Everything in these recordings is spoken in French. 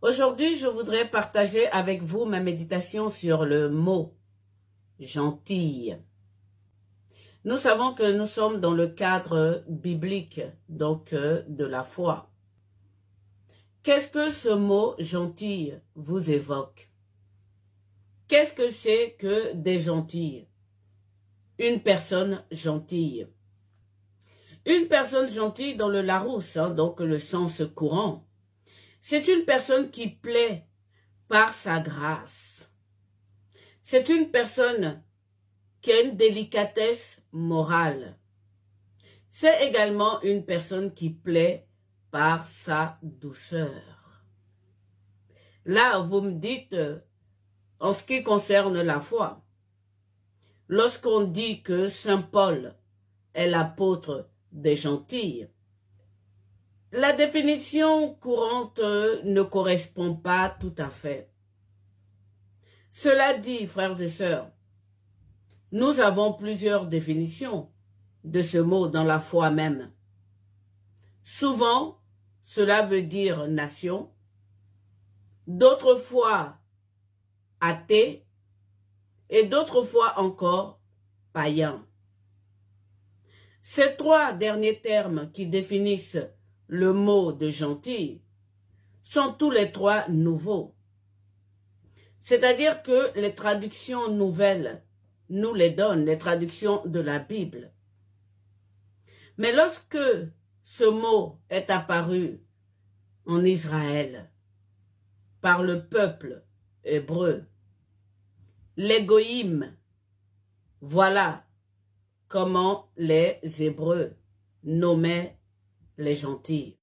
Aujourd'hui, je voudrais partager avec vous ma méditation sur le mot « gentille ». Nous savons que nous sommes dans le cadre biblique, donc de la foi. Qu'est-ce que ce mot « gentille » vous évoque? Qu'est-ce que c'est que des gentilles? Une personne gentille. Une personne gentille dans le Larousse, donc le sens courant, c'est une personne qui plaît par sa grâce. C'est une personne qui a une délicatesse morale. C'est également une personne qui plaît par sa douceur. Là, vous me dites, en ce qui concerne la foi, lorsqu'on dit que Saint Paul est l'apôtre des gentils, la définition courante ne correspond pas tout à fait. Cela dit, frères et sœurs, nous avons plusieurs définitions de ce mot dans la foi même. Souvent, cela veut dire nation, d'autres fois athée et d'autres fois encore païen. Ces trois derniers termes qui définissent le mot de gentil sont tous les trois nouveaux. C'est-à-dire que les traductions nouvelles nous les donnent, les traductions de la Bible. Mais lorsque ce mot est apparu en Israël par le peuple hébreu, les goïms, voilà comment les Hébreux nommaient les gentils.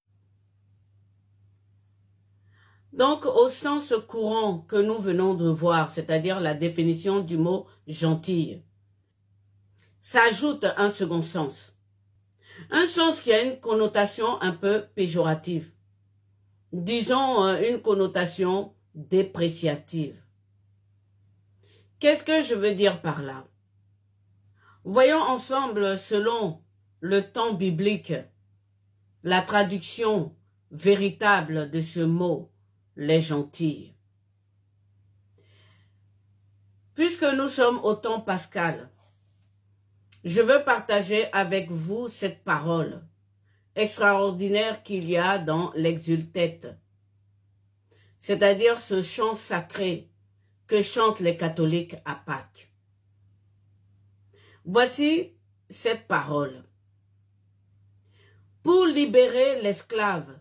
Donc, au sens courant que nous venons de voir, c'est-à-dire la définition du mot « gentille », s'ajoute un second sens. Un sens qui a une connotation un peu péjorative. Disons une connotation dépréciative. Qu'est-ce que je veux dire par là? Voyons ensemble, selon le temps biblique, la traduction véritable de ce mot, les gentils. Puisque nous sommes au temps pascal, je veux partager avec vous cette parole extraordinaire qu'il y a dans l'exultète, c'est-à-dire ce chant sacré que chantent les catholiques à Pâques. Voici cette parole. Pour libérer l'esclave,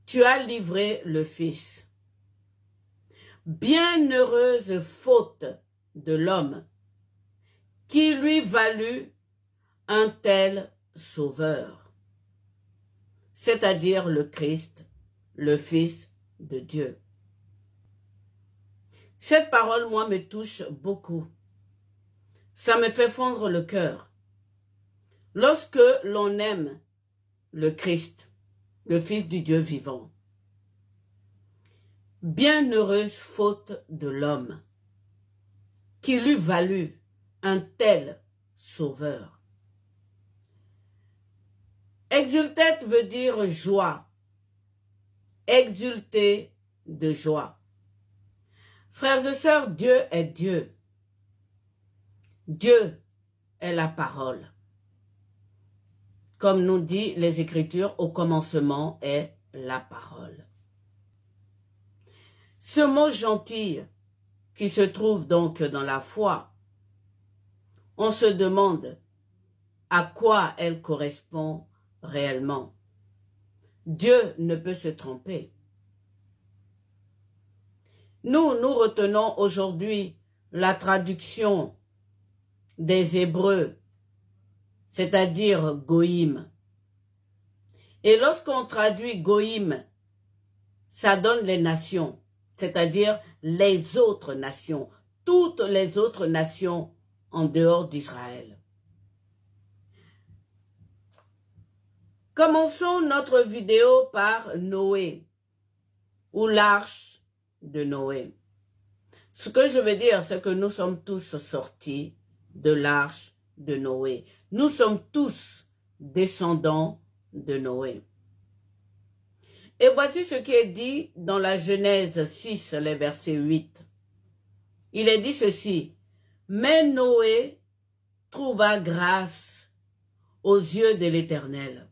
tu as livré le Fils. Bienheureuse faute de l'homme qui lui valut un tel sauveur, c'est-à-dire le Christ, le Fils de Dieu. Cette parole, moi, me touche beaucoup. Ça me fait fondre le cœur. Lorsque l'on aime le Christ, le Fils du Dieu vivant, bienheureuse faute de l'homme qui lui valut un tel sauveur. Exultète veut dire joie, exulter de joie. Frères et sœurs, Dieu est Dieu. Dieu est la parole. Comme nous dit les Écritures, au commencement est la parole. Ce mot gentil qui se trouve donc dans la foi, on se demande à quoi elle correspond réellement. Dieu ne peut se tromper. Nous retenons aujourd'hui la traduction des Hébreux, c'est-à-dire Goïm. Et lorsqu'on traduit Goïm, ça donne les nations, c'est-à-dire les autres nations, toutes les autres nations en dehors d'Israël. Commençons notre vidéo par Noé, ou l'arche de Noé. Ce que je veux dire, c'est que nous sommes tous sortis de l'arche de Noé. Nous sommes tous descendants de Noé. Et voici ce qui est dit dans la Genèse 6, les versets 8. Il est dit ceci, « Mais Noé trouva grâce aux yeux de l'Éternel. »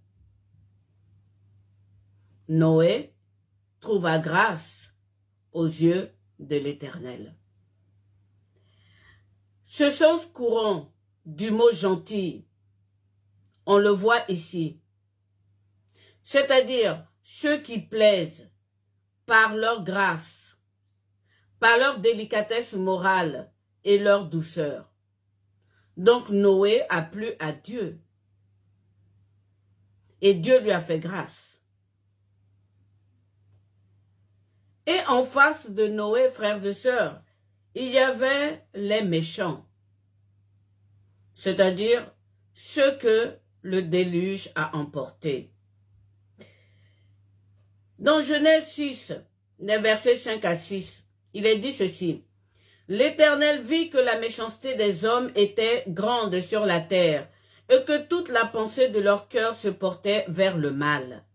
Noé trouva grâce aux yeux de l'Éternel. Ce sens courant du mot gentil, on le voit ici, c'est-à-dire ceux qui plaisent par leur grâce, par leur délicatesse morale et leur douceur. Donc Noé a plu à Dieu et Dieu lui a fait grâce. Et en face de Noé, frères et sœurs, il y avait les méchants, c'est-à-dire ceux que le déluge a emportés. Dans Genèse 6, les versets 5 à 6, il est dit ceci. « L'Éternel vit que la méchanceté des hommes était grande sur la terre et que toute la pensée de leur cœur se portait vers le mal. »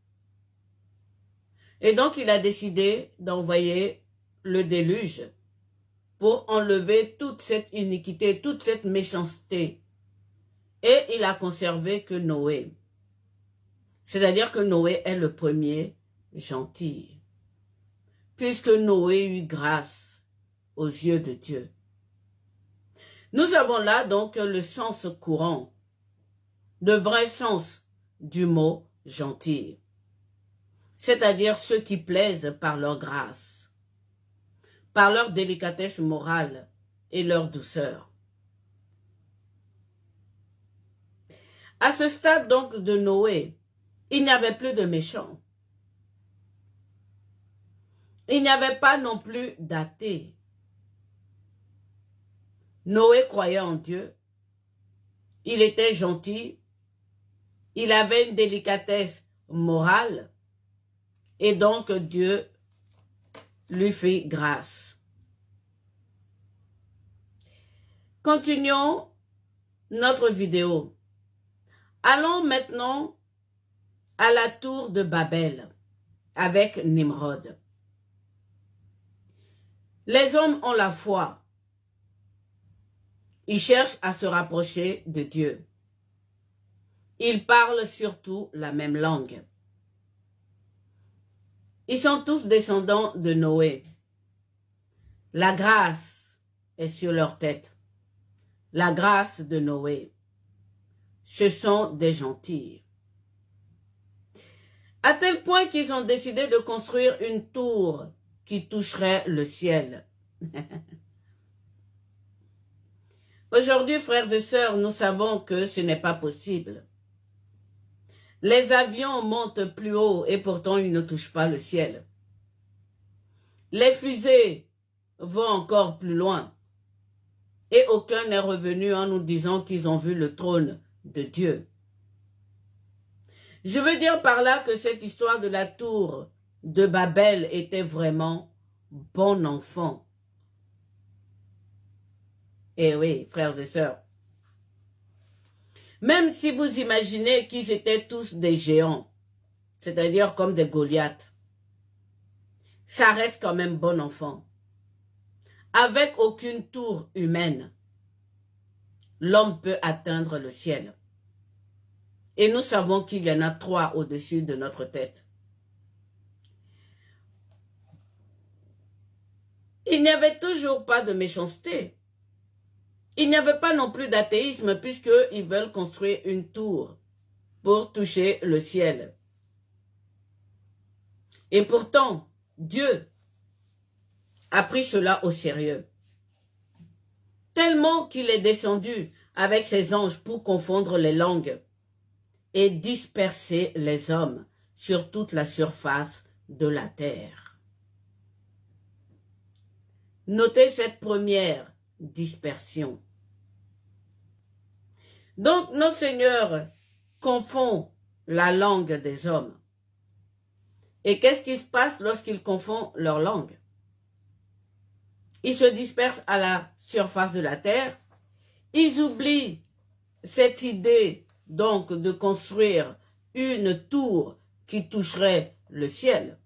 Et donc il a décidé d'envoyer le déluge pour enlever toute cette iniquité, toute cette méchanceté. Et il a conservé que Noé. C'est-à-dire que Noé est le premier gentil. Puisque Noé eut grâce aux yeux de Dieu. Nous avons là donc le sens courant, le vrai sens du mot gentil. C'est-à-dire ceux qui plaisent par leur grâce, par leur délicatesse morale et leur douceur. À ce stade donc de Noé, il n'y avait plus de méchants. Il n'y avait pas non plus d'athées. Noé croyait en Dieu. Il était gentil. Il avait une délicatesse morale. Et donc Dieu lui fit grâce. Continuons notre vidéo. Allons maintenant à la tour de Babel avec Nimrod. Les hommes ont la foi. Ils cherchent à se rapprocher de Dieu. Ils parlent surtout la même langue. Ils sont tous descendants de Noé. La grâce est sur leur tête. La grâce de Noé. Ce sont des gentils. À tel point qu'ils ont décidé de construire une tour qui toucherait le ciel. Aujourd'hui, frères et sœurs, nous savons que ce n'est pas possible. Les avions montent plus haut et pourtant ils ne touchent pas le ciel. Les fusées vont encore plus loin et aucun n'est revenu en nous disant qu'ils ont vu le trône de Dieu. Je veux dire par là que cette histoire de la tour de Babel était vraiment bon enfant. Eh oui, frères et sœurs. Même si vous imaginez qu'ils étaient tous des géants, c'est-à-dire comme des Goliaths, ça reste quand même bon enfant. Avec aucune tour humaine, l'homme peut atteindre le ciel. Et nous savons qu'il y en a 3 au-dessus de notre tête. Il n'y avait toujours pas de méchanceté. Il n'y avait pas non plus d'athéisme puisqu'ils veulent construire une tour pour toucher le ciel. Et pourtant, Dieu a pris cela au sérieux. Tellement qu'il est descendu avec ses anges pour confondre les langues et disperser les hommes sur toute la surface de la terre. Notez cette première dispersion. Donc notre Seigneur confond la langue des hommes. Et qu'est-ce qui se passe lorsqu'il confond leur langue? Ils se dispersent à la surface de la terre. Ils oublient cette idée donc de construire une tour qui toucherait le ciel.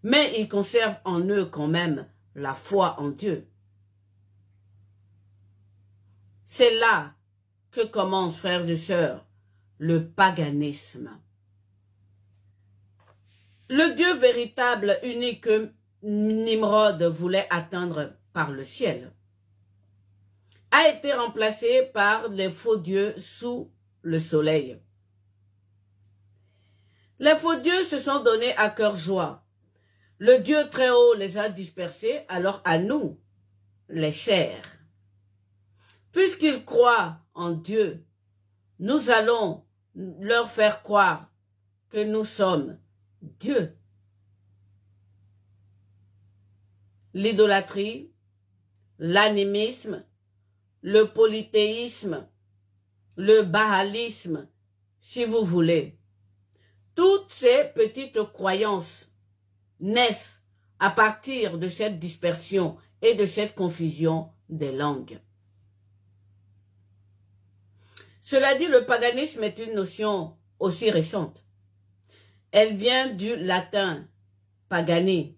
mais ils conservent en eux quand même la foi en Dieu. C'est là que commence, frères et sœurs, le paganisme. Le Dieu véritable, unique que Nimrod voulait atteindre par le ciel, a été remplacé par les faux dieux sous le soleil. Les faux dieux se sont donnés à cœur joie. Le Dieu très haut les a dispersés, alors à nous, les chers. Puisqu'ils croient en Dieu, nous allons leur faire croire que nous sommes Dieu. L'idolâtrie, l'animisme, le polythéisme, le baalisme, si vous voulez. Toutes ces petites croyances naissent à partir de cette dispersion et de cette confusion des langues. Cela dit, le paganisme est une notion aussi récente. Elle vient du latin pagani,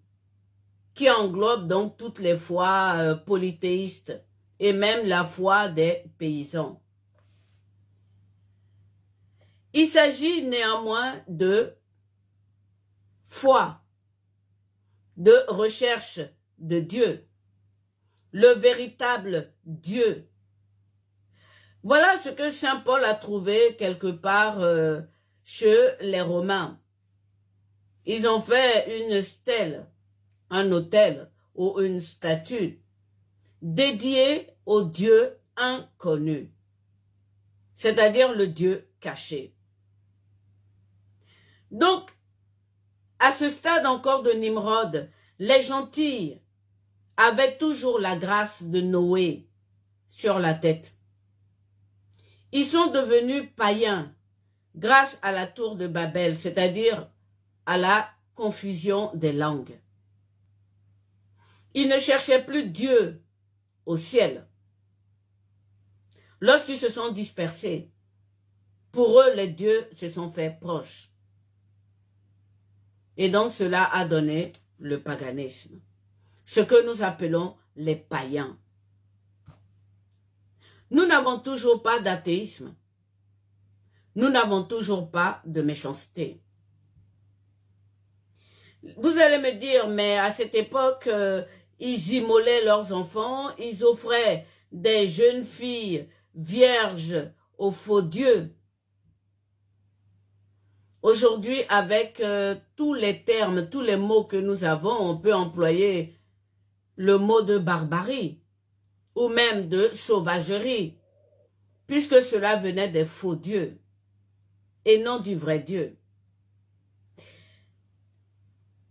qui englobe donc toutes les foi polythéistes et même la foi des paysans. Il s'agit néanmoins de foi, de recherche de Dieu, le véritable Dieu. Voilà ce que saint Paul a trouvé quelque part chez les Romains. Ils ont fait une stèle, un autel ou une statue dédiée au Dieu inconnu, c'est-à-dire le Dieu caché. Donc, à ce stade encore de Nimrod, les gentils avaient toujours la grâce de Noé sur la tête. Ils sont devenus païens grâce à la tour de Babel, c'est-à-dire à la confusion des langues. Ils ne cherchaient plus Dieu au ciel. Lorsqu'ils se sont dispersés, pour eux, les dieux se sont faits proches. Et donc, cela a donné le paganisme, ce que nous appelons les païens. Nous n'avons toujours pas d'athéisme. Nous n'avons toujours pas de méchanceté. Vous allez me dire, mais à cette époque, ils immolaient leurs enfants, ils offraient des jeunes filles vierges aux faux dieux. Aujourd'hui, avec tous les termes, tous les mots que nous avons, on peut employer le mot de barbarie ou même de sauvagerie, puisque cela venait des faux dieux et non du vrai Dieu.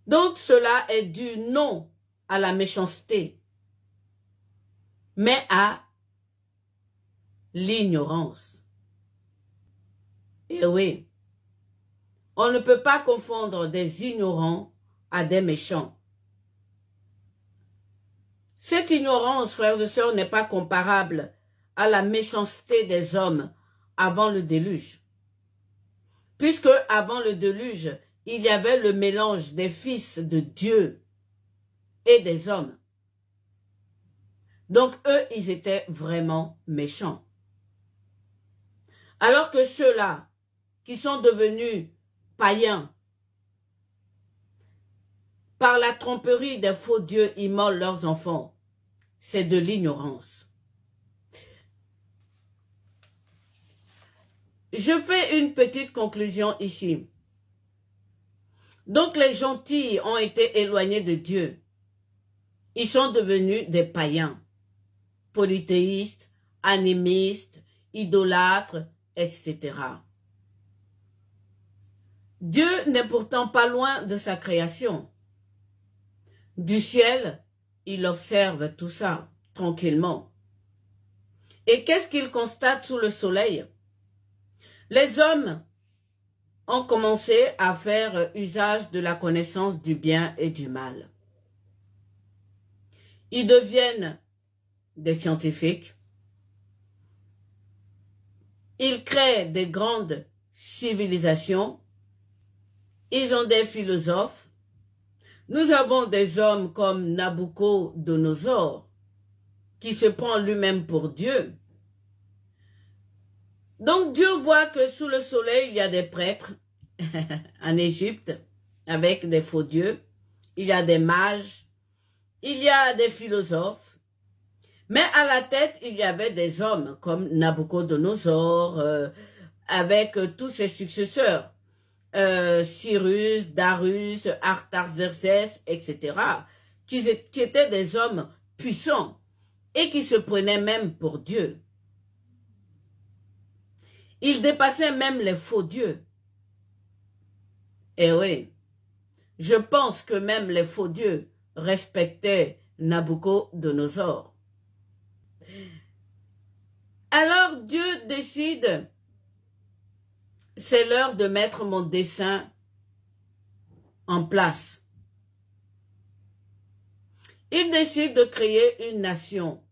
Donc cela est dû non à la méchanceté, mais à l'ignorance. Et oui, on ne peut pas confondre des ignorants à des méchants. Cette ignorance, frères et sœurs, n'est pas comparable à la méchanceté des hommes avant le déluge. Puisque avant le déluge, il y avait le mélange des fils de Dieu et des hommes. Donc eux, ils étaient vraiment méchants. Alors que ceux-là, qui sont devenus païens, par la tromperie des faux dieux, immolent leurs enfants. C'est de l'ignorance. Je fais une petite conclusion ici. Donc les gentils ont été éloignés de Dieu. Ils sont devenus des païens, polythéistes, animistes, idolâtres, etc. Dieu n'est pourtant pas loin de sa création. Du ciel, il observe tout ça tranquillement. Et qu'est-ce qu'il constate sous le soleil? Les hommes ont commencé à faire usage de la connaissance du bien et du mal. Ils deviennent des scientifiques. Ils créent des grandes civilisations. Ils ont des philosophes. Nous avons des hommes comme Nabuchodonosor, qui se prend lui-même pour Dieu. Donc Dieu voit que sous le soleil, il y a des prêtres en Égypte avec des faux dieux, il y a des mages, il y a des philosophes, mais à la tête, il y avait des hommes comme Nabuchodonosor, avec tous ses successeurs, Cyrus, Darius, Artaxerxès, etc., qui étaient des hommes puissants et qui se prenaient même pour Dieu. Ils dépassaient même les faux dieux. Et oui, je pense que même les faux dieux respectaient Nabuchodonosor. Alors Dieu décide, c'est l'heure de mettre mon dessein en place. Il décide de créer une nation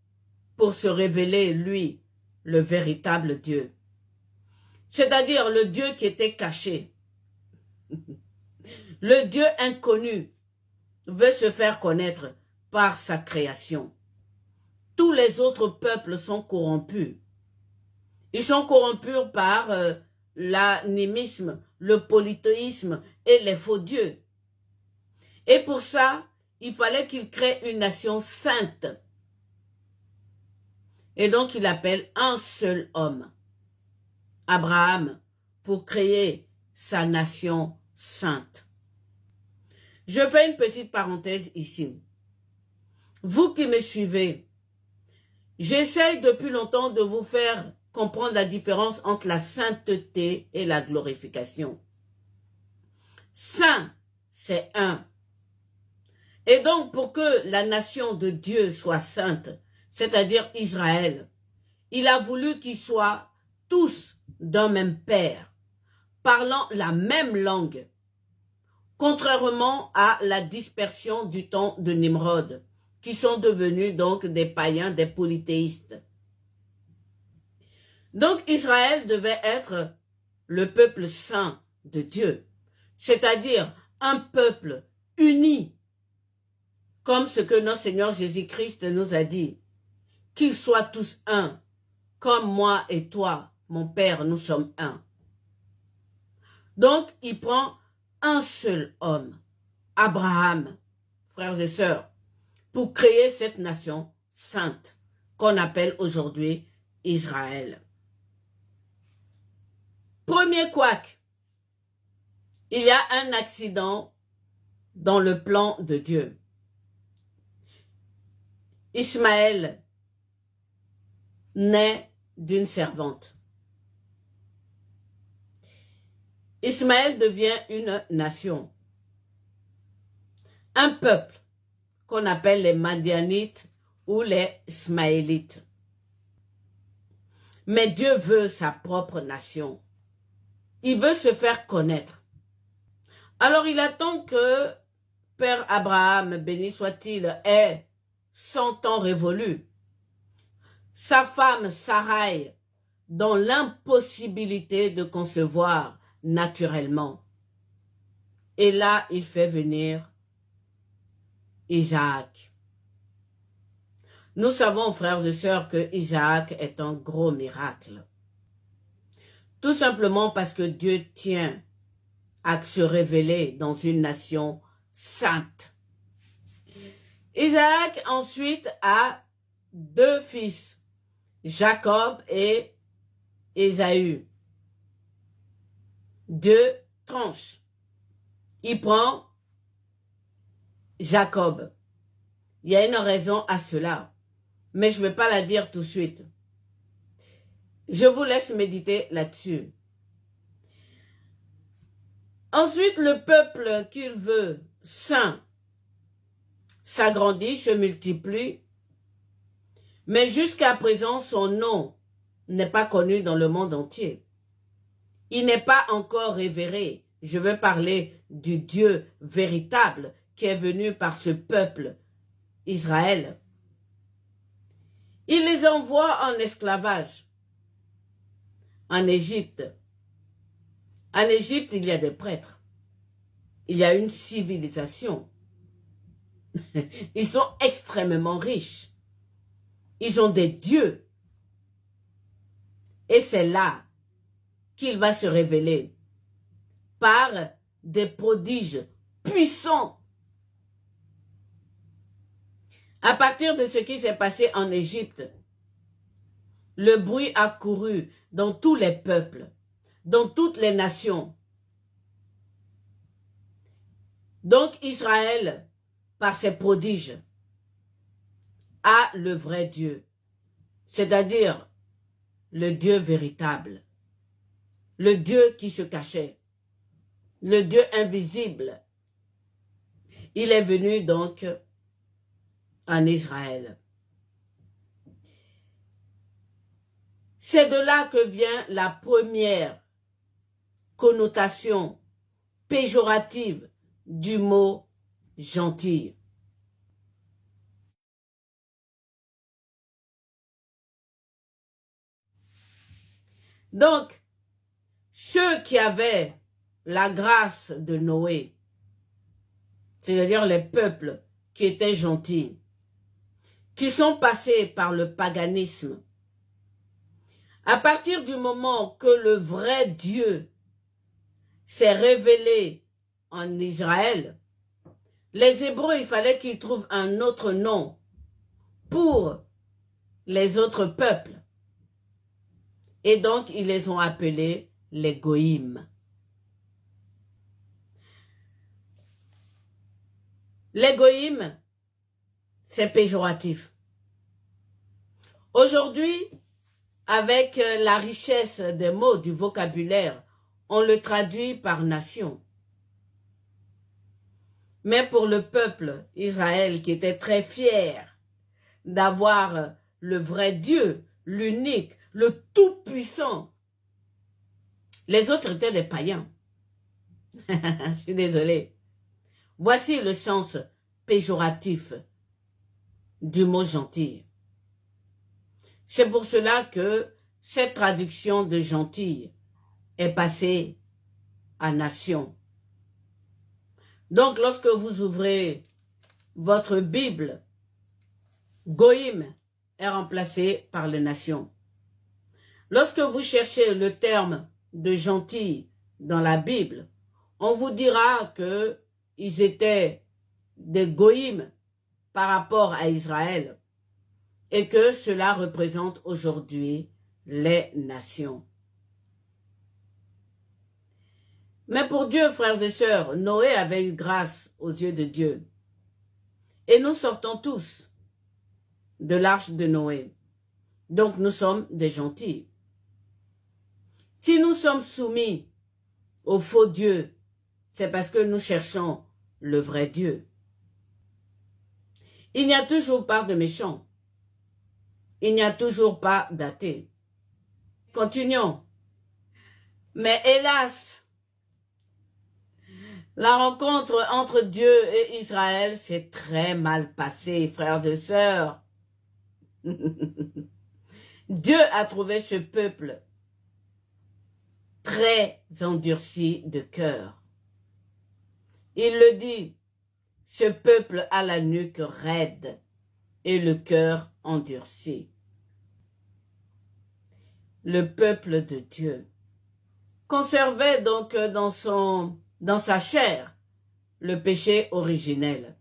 pour se révéler, lui, le véritable Dieu. C'est-à-dire le Dieu qui était caché. Le Dieu inconnu veut se faire connaître par sa création. Tous les autres peuples sont corrompus. Ils sont corrompus par l'animisme, le polythéisme et les faux dieux. Et pour ça, il fallait qu'il crée une nation sainte. Et donc, il appelle un seul homme, Abraham, pour créer sa nation sainte. Je fais une petite parenthèse ici. Vous qui me suivez, j'essaye depuis longtemps de vous faire comprendre la différence entre la sainteté et la glorification. Saint, c'est un. Et donc, pour que la nation de Dieu soit sainte, c'est-à-dire Israël, il a voulu qu'ils soient tous d'un même père, parlant la même langue, contrairement à la dispersion du temps de Nimrod, qui sont devenus donc des païens, des polythéistes. Donc Israël devait être le peuple saint de Dieu, c'est-à-dire un peuple uni, comme ce que notre Seigneur Jésus-Christ nous a dit, qu'ils soient tous un, comme moi et toi, mon Père, nous sommes un. Donc, il prend un seul homme, Abraham, frères et sœurs, pour créer cette nation sainte qu'on appelle aujourd'hui Israël. Premier couac, il y a un accident dans le plan de Dieu. Ismaël naît d'une servante. Ismaël devient une nation, un peuple qu'on appelle les Madianites ou les Ismaélites. Mais Dieu veut sa propre nation. Il veut se faire connaître. Alors il attend que Père Abraham, béni soit-il, ait 100 ans révolus. Sa femme Sarai, dans l'impossibilité de concevoir naturellement. Et là, il fait venir Isaac. Nous savons, frères et sœurs, que Isaac est un gros miracle. Tout simplement parce que Dieu tient à se révéler dans une nation sainte. Isaac ensuite a 2 fils, Jacob et Ésaü. 2 tranches. Il prend Jacob. Il y a une raison à cela, mais je ne vais pas la dire tout de suite. Je vous laisse méditer là-dessus. Ensuite, le peuple qu'il veut, saint, s'agrandit, se multiplie, mais jusqu'à présent, son nom n'est pas connu dans le monde entier. Il n'est pas encore révéré. Je veux parler du Dieu véritable qui est venu par ce peuple, Israël. Il les envoie en esclavage en Égypte. En Égypte, il y a des prêtres. Il y a une civilisation. Ils sont extrêmement riches. Ils ont des dieux. Et c'est là qu'il va se révéler par des prodiges puissants. À partir de ce qui s'est passé en Égypte, le bruit a couru dans tous les peuples, dans toutes les nations. Donc Israël, par ses prodiges, a le vrai Dieu, c'est-à-dire le Dieu véritable, le Dieu qui se cachait, le Dieu invisible. Il est venu donc en Israël. C'est de là que vient la première connotation péjorative du mot gentil. Donc, ceux qui avaient la grâce de Noé, c'est-à-dire les peuples qui étaient gentils, qui sont passés par le paganisme, à partir du moment que le vrai Dieu s'est révélé en Israël, les Hébreux, il fallait qu'ils trouvent un autre nom pour les autres peuples. Et donc, ils les ont appelés les Goïms. Les Goïms, c'est péjoratif. Aujourd'hui, avec la richesse des mots, du vocabulaire, on le traduit par nation. Mais pour le peuple Israël qui était très fier d'avoir le vrai Dieu, l'unique, le tout-puissant, les autres étaient des païens. Je suis désolée. Voici le sens péjoratif du mot gentil. C'est pour cela que cette traduction de gentil est passée à nation. Donc, lorsque vous ouvrez votre Bible, Goïm est remplacé par les nations. Lorsque vous cherchez le terme de gentil dans la Bible, on vous dira qu'ils étaient des Goïm par rapport à Israël et que cela représente aujourd'hui les nations. Mais pour Dieu, frères et sœurs, Noé avait eu grâce aux yeux de Dieu. Et nous sortons tous de l'arche de Noé. Donc nous sommes des gentils. Si nous sommes soumis au faux Dieu, c'est parce que nous cherchons le vrai Dieu. Il n'y a toujours pas de méchants. Il n'y a toujours pas d'athées. Continuons. Mais hélas, la rencontre entre Dieu et Israël s'est très mal passée, frères et sœurs. Dieu a trouvé ce peuple très endurci de cœur. Il le dit, ce peuple a la nuque raide et le cœur endurci. Le peuple de Dieu conservait donc dans sa chair le péché originel.